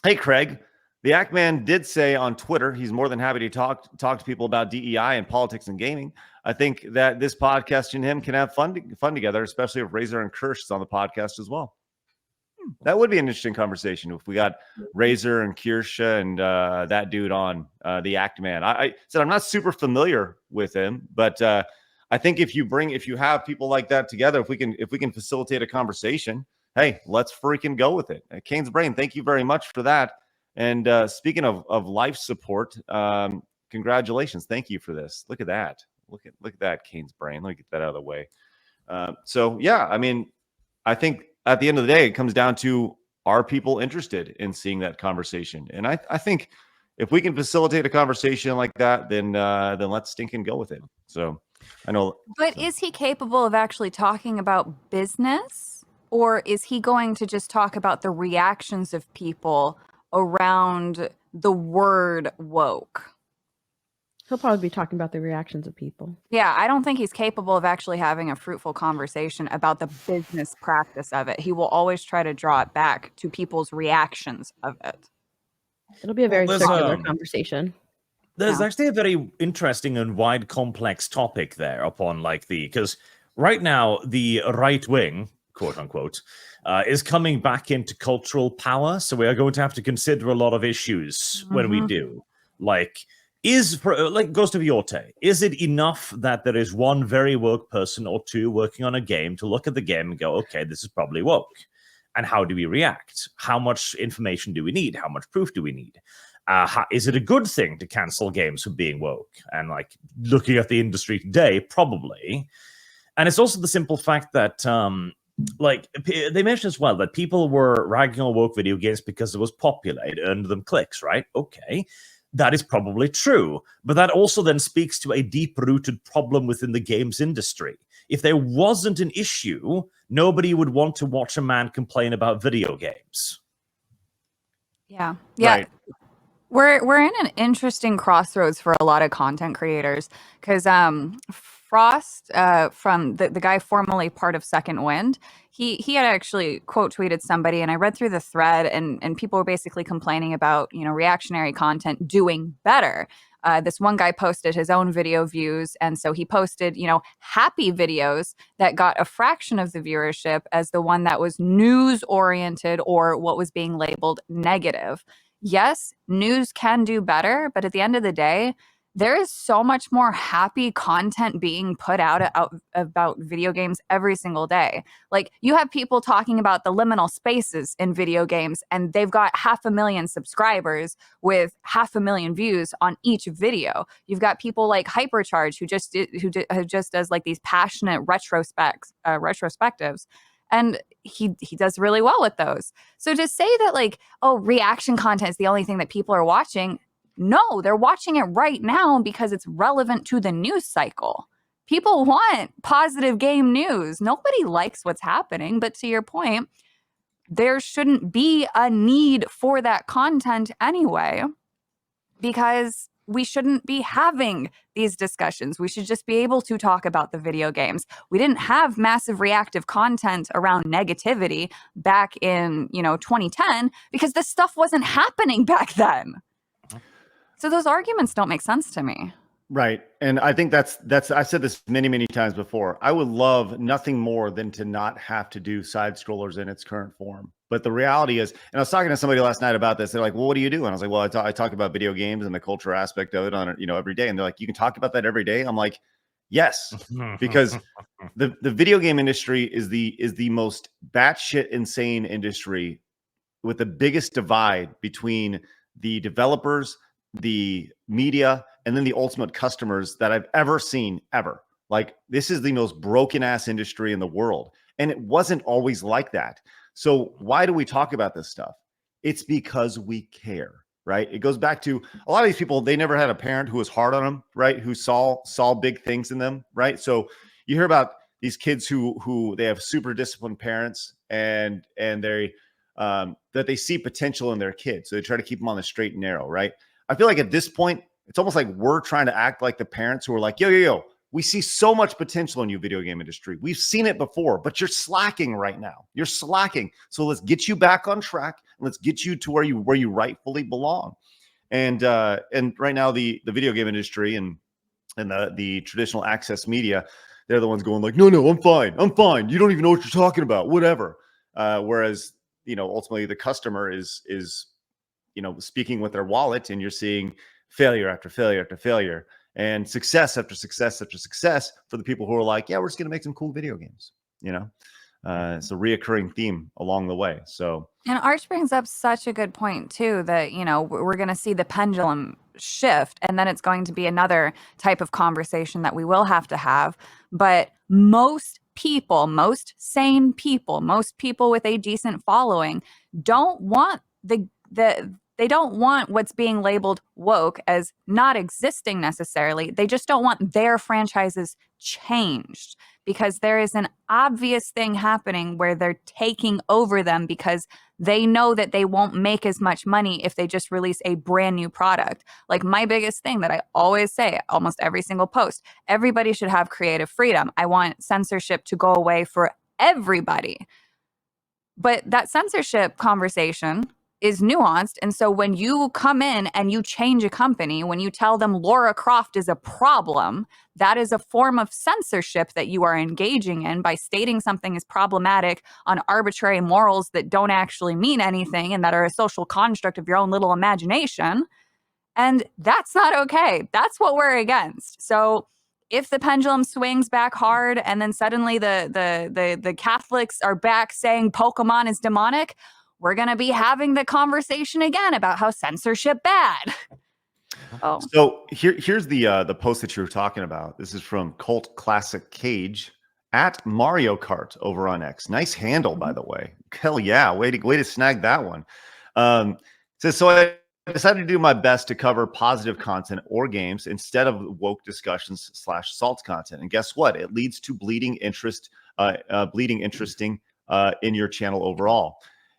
Hey, Craig, the Act Man did say on Twitter he's more than happy to talk to people about DEI and politics and gaming. I think that this podcast and him can have fun together, especially if Razor and Kirsch is on the podcast as well. That would be an interesting conversation if we got Razor and Kirsha and that dude on the Act Man. I said I'm not super familiar with him, but I think if you have people like that together, if we can facilitate a conversation, hey, let's freaking go with it. Kane's Brain, thank you very much for that. And speaking of life support, congratulations, thank you for this. Look at that. Look at that, Kane's Brain. Let me get that out of the way. So yeah, I mean, I think at the end of the day, it comes down to, are people interested in seeing that conversation? And I think if we can facilitate a conversation like that, then let's stink and go with it. So I know. But is he capable of actually talking about business, or is he going to just talk about the reactions of people around the word woke? He'll probably be talking about the reactions of people. Yeah, I don't think he's capable of actually having a fruitful conversation about the business practice of it. He will always try to draw it back to people's reactions of it. It'll be a very circular conversation. There's actually a very interesting and wide, complex topic there upon because right now the right wing, quote unquote, is coming back into cultural power. So we are going to have to consider a lot of issues when we do. Ghost of Yorte, is it enough that there is one very woke person or two working on a game to look at the game and go, okay, this is probably woke? And how do we react? How much information do we need? How much proof do we need? Is it a good thing to cancel games for being woke? And looking at the industry today, probably. And it's also the simple fact that they mentioned as well that people were ragging on woke video games because it was popular. It earned them clicks, right? Okay. That is probably true, but that also then speaks to a deep-rooted problem within the games industry. If there wasn't an issue, nobody would want to watch a man complain about video games. Yeah. Right. We're in an interesting crossroads for a lot of content creators because Frost, from the guy formerly part of Second Wind, he had actually quote tweeted somebody, and I read through the thread, and people were basically complaining about reactionary content doing better. This one guy posted his own video views, and so he posted happy videos that got a fraction of the viewership as the one that was news oriented or what was being labeled negative. Yes, news can do better, but at the end of the day, there is so much more happy content being put out about video games every single day. You have people talking about the liminal spaces in video games, and they've got 500,000 subscribers with 500,000 views on each video. You've got people like Hypercharge who just does these passionate retrospectives. And he does really well with those. So to say that reaction content is the only thing that people are watching, no, they're watching it right now because it's relevant to the news cycle. People want positive game news. Nobody likes what's happening, but to your point, there shouldn't be a need for that content anyway, because we shouldn't be having these discussions. We should just be able to talk about the video games. We didn't have massive reactive content around negativity back in 2010 because this stuff wasn't happening back then. So those arguments don't make sense to me. Right. And I think that's I said this many, many times before. I would love nothing more than to not have to do side scrollers in its current form. But the reality is, and I was talking to somebody last night about this. They're like, well, what do you do? And I was like, well, I talk about video games and the culture aspect of it on every day. And they're like, you can talk about that every day. I'm like, yes, because the video game industry is the most batshit insane industry with the biggest divide between the developers, the media, and then the ultimate customers that I've ever seen ever. This is the most broken ass industry in the world. And it wasn't always like that. So why do we talk about this stuff? It's because we care, right? It goes back to a lot of these people, they never had a parent who was hard on them, right? Who saw big things in them, right? So you hear about these kids who they have super disciplined parents and they that they see potential in their kids. So they try to keep them on the straight and narrow, right? I feel like at this point, it's almost like we're trying to act like the parents who are like, yo, we see so much potential in you, video game industry. We've seen it before, but you're slacking right now. You're slacking. So let's get you back on track Let's get you to where you rightfully belong. And right now the video game industry and the traditional access media, they're the ones going like, no, I'm fine. You don't even know what you're talking about, whatever. Whereas, ultimately the customer is speaking with their wallet, and you're seeing failure after failure after failure and success after success after success for the people who are like, yeah, we're just going to make some cool video games. It's a reoccurring theme along the way. So, and Arch brings up such a good point too, that, we're going to see the pendulum shift, and then it's going to be another type of conversation that we will have to have. But most people, most sane people, most people with a decent following don't want they don't want what's being labeled woke as not existing necessarily. They just don't want their franchises changed, because there is an obvious thing happening where they're taking over them because they know that they won't make as much money if they just release a brand new product. Like, my biggest thing that I always say, almost every single post, everybody should have creative freedom. I want censorship to go away for everybody. But that censorship conversation is nuanced. And so when you come in and you change a company, when you tell them Lara Croft is a problem, that is a form of censorship that you are engaging in by stating something is problematic on arbitrary morals that don't actually mean anything and that are a social construct of your own little imagination. And that's not okay. That's what we're against. So if the pendulum swings back hard and then suddenly the Catholics are back saying Pokemon is demonic, we're going to be having the conversation again about how censorship bad. Oh. So here's the post that you were talking about. This is from Cult Classic Cage at Mario Kart over on X. Nice handle, by the way. Hell yeah. Way to snag that one. It says, so I decided to do my best to cover positive content or games instead of woke discussions / salt content. And guess what? It leads to bleeding interesting in your channel overall.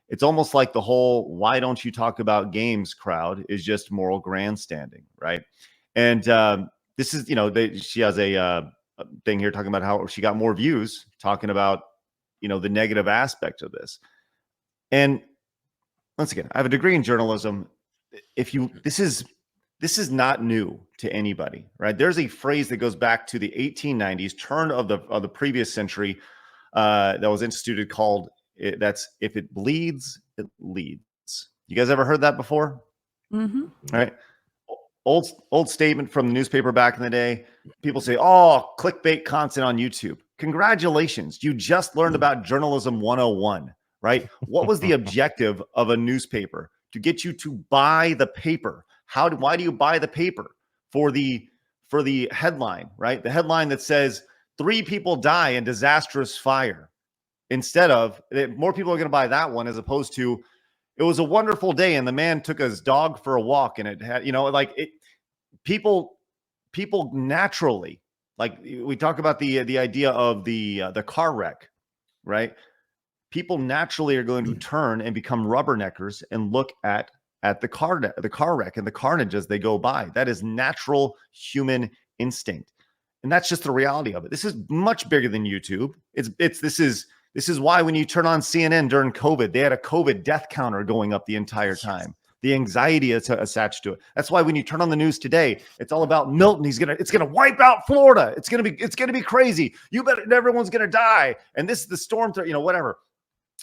It's almost like the whole "why don't you talk about games" crowd is just moral grandstanding, right? And this is, she has a thing here talking about how she got more views talking about, the negative aspect of this. And once again, I have a degree in journalism. This is not new to anybody, right? There's a phrase that goes back to the 1890s, turn of the previous century, that was instituted called. That's if it bleeds, it leads. You guys ever heard that before? Mm-hmm. Right. Old statement from the newspaper back in the day. People say, oh, clickbait content on YouTube. Congratulations. You just learned about journalism 101, right? What was the objective of a newspaper? To get you to buy the paper. Why do you buy the paper? For the headline, right? The headline that says 3 people die in disastrous fire. Instead of, more people are going to buy that one as opposed to, it was a wonderful day and the man took his dog for a walk and it had, people naturally, like we talk about the idea of the car wreck, right? People naturally are going to turn and become rubberneckers and look at the car wreck and the carnage as they go by. That is natural human instinct. And that's just the reality of it. This is much bigger than YouTube. This is why when you turn on CNN during COVID, they had a COVID death counter going up the entire time. The anxiety is attached to it. That's why when you turn on the news today, it's all about Milton. It's gonna wipe out Florida. It's gonna be crazy. Everyone's gonna die. And this is the storm, whatever.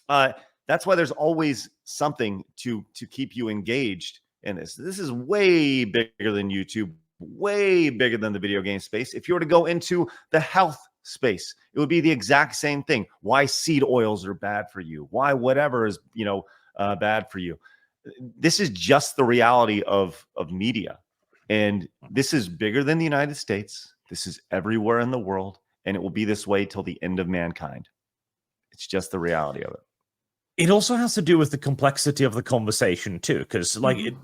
That's why there's always something to keep you engaged in this. This is way bigger than YouTube, way bigger than the video game space. If you were to go into the health space, it would be the exact same thing. Why seed oils are bad for you, why whatever is bad for you. This is just the reality of media, and this is bigger than the United States. This is everywhere in the world, and it will be this way till the end of mankind. It's just the reality of it. It also has to do with the complexity of the conversation too, because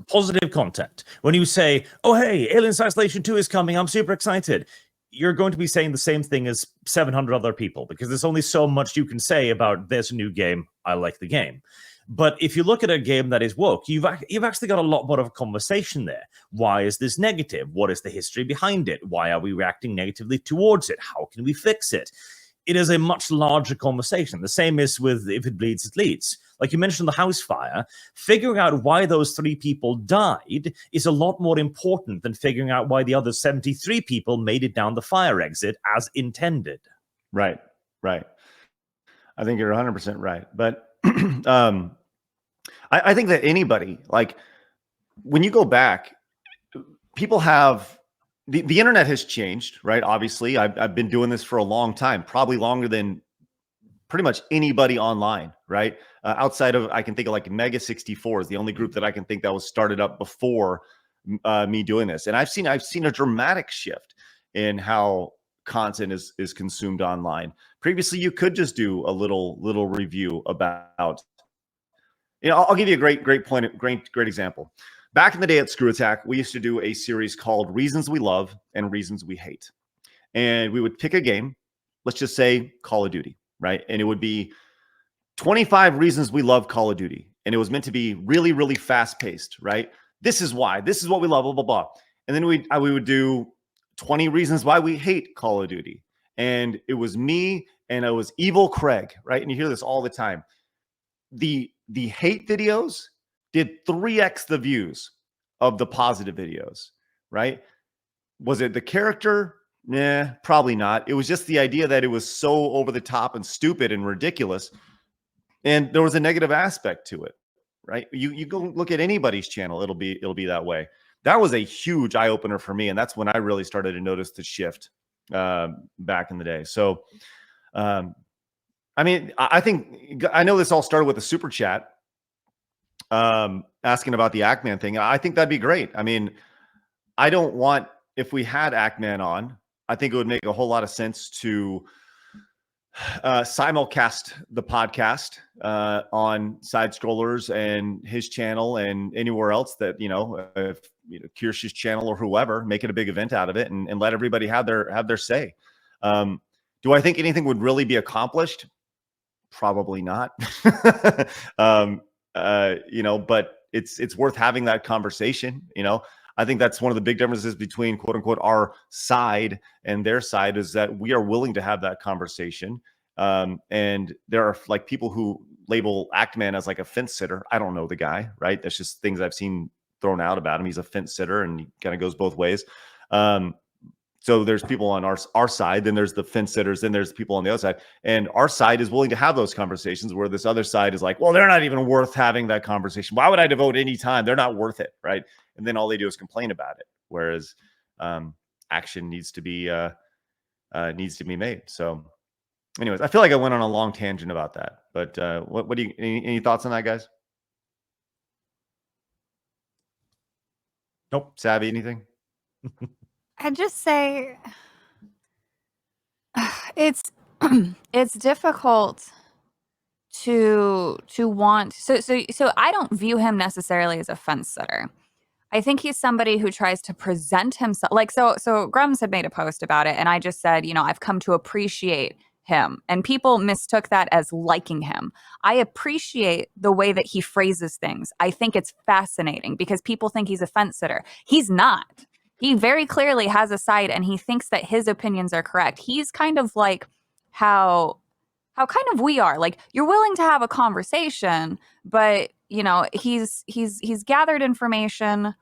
positive content, when you say, oh, hey, Alien Isolation 2 is coming, I'm super excited, you're going to be saying the same thing as 700 other people, because there's only so much you can say about there's a new game, I like the game. But if you look at a game that is woke, you've actually got a lot more of a conversation there. Why is this negative? What is the history behind it? Why are we reacting negatively towards it? How can we fix it? It is a much larger conversation. The same is with if it bleeds, it leads. like you mentioned the house fire, figuring out why those 3 people died is a lot more important than figuring out why the other 73 people made it down the fire exit as intended. Right. I think you're 100% right. But I think that anybody, like, when you go back, people have the internet has changed, right? Obviously, I've been doing this for a long time, probably longer than pretty much anybody online, right? Outside of, I can think of like Mega 64 is the only group that I can think that was started up before me doing this. And I've seen a dramatic shift in how content is consumed online. Previously, you could just do a little review about, I'll give you a great point, great example. Back in the day at Screw Attack, we used to do a series called Reasons We Love and Reasons We Hate. And we would pick a game, let's just say Call of Duty, right? And it would be 25 reasons we love Call of Duty. And it was meant to be really, really fast paced, right? This is why, this is what we love, blah, blah, blah. And then we would do 20 reasons why we hate Call of Duty. And it was me and it was Evil Craig, right? And you hear this all the time. The hate videos did 3x the views of the positive videos, right? Was it the character? Nah, probably not. It was just the idea that it was so over the top and stupid and ridiculous. And there was a negative aspect to it, right? You go look at anybody's channel, it'll be that way. That was a huge eye opener for me. And that's when I really started to notice the shift back in the day. So, I mean, I know this all started with a super chat asking about the Ackman thing. I think that'd be great. I mean, I don't want, if we had Ackman on, I think it would make a whole lot of sense to simulcast the podcast on Side Scrollers and his channel and anywhere else that, if Kirsch's channel or whoever, make it a big event out of it and let everybody have their say. Do I think anything would really be accomplished? Probably not. But it's worth having that conversation. I think that's one of the big differences between quote unquote our side and their side is that we are willing to have that conversation. And there are like people who label Ackman as like a fence sitter. I don't know the guy, right? That's just things I've seen thrown out about him. He's a fence sitter and he kind of goes both ways. So there's people on our side, then there's the fence sitters, then there's people on the other side. And our side is willing to have those conversations where this other side is like, well, they're not even worth having that conversation. Why would I devote any time? They're not worth it, right? And then all they do is complain about it. Whereas action needs to be made. So anyways, I feel like I went on a long tangent about that. But what do you, any thoughts on that, guys? Nope. Savvy, anything? I'd just say it's difficult to want so I don't view him necessarily as a fence sitter. I think he's somebody who tries to present himself like so Grums had made a post about it and I just said, I've come to appreciate him and people mistook that as liking him. I appreciate the way that he phrases things. I think it's fascinating because people think he's a fence sitter. He's not. He very clearly has a side and he thinks that his opinions are correct. He's kind of like how kind of we are. Like you're willing to have a conversation, but he's gathered information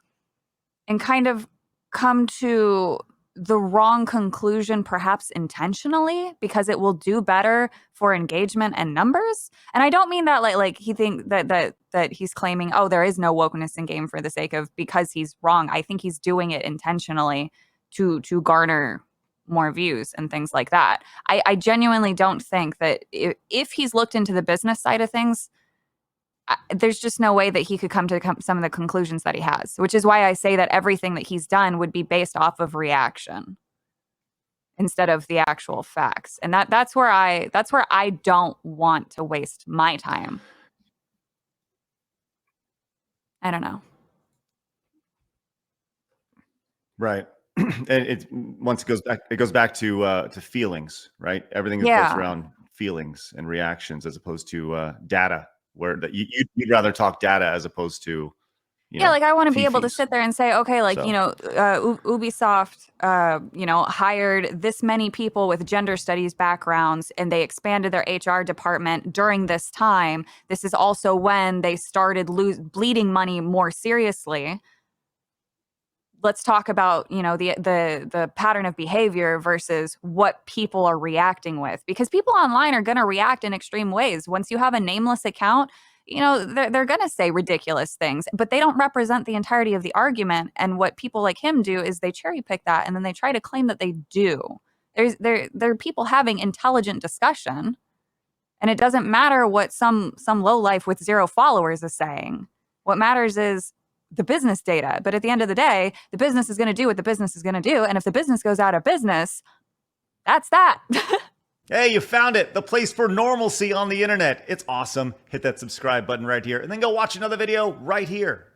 and kind of come to the wrong conclusion, perhaps intentionally, because it will do better for engagement and numbers. And I don't mean that like he think that he's claiming, oh, there is no wokeness in game for the sake of because he's wrong. I think he's doing it intentionally to garner more views and things like that. I genuinely don't think that if he's looked into the business side of things, there's just no way that he could come to some of the conclusions that he has, which is why I say that everything that he's done would be based off of reaction instead of the actual facts. And that's where I don't want to waste my time. I don't know. Right. And it goes back to feelings, right? Everything is built around feelings and reactions as opposed to data, where you'd rather talk data as opposed to Yeah, like I want to be able to fifis. sit there and say, okay, like, So- Ubisoft, hired this many people with gender studies backgrounds and they expanded their HR department during this time. This is also when they started bleeding money more seriously. Let's talk about, the pattern of behavior versus what people are reacting with, because people online are going to react in extreme ways. Once you have a nameless account, they're going to say ridiculous things, but they don't represent the entirety of the argument. And what people like him do is they cherry pick that and then they try to claim that they do. There are people having intelligent discussion, and it doesn't matter what some lowlife with 0 followers is saying. What matters is the business data. But at the end of the day, the business is going to do what the business is going to do. And if the business goes out of business, that's that. Hey, you found it. The place for normalcy on the internet. It's awesome. Hit that subscribe button right here and then go watch another video right here.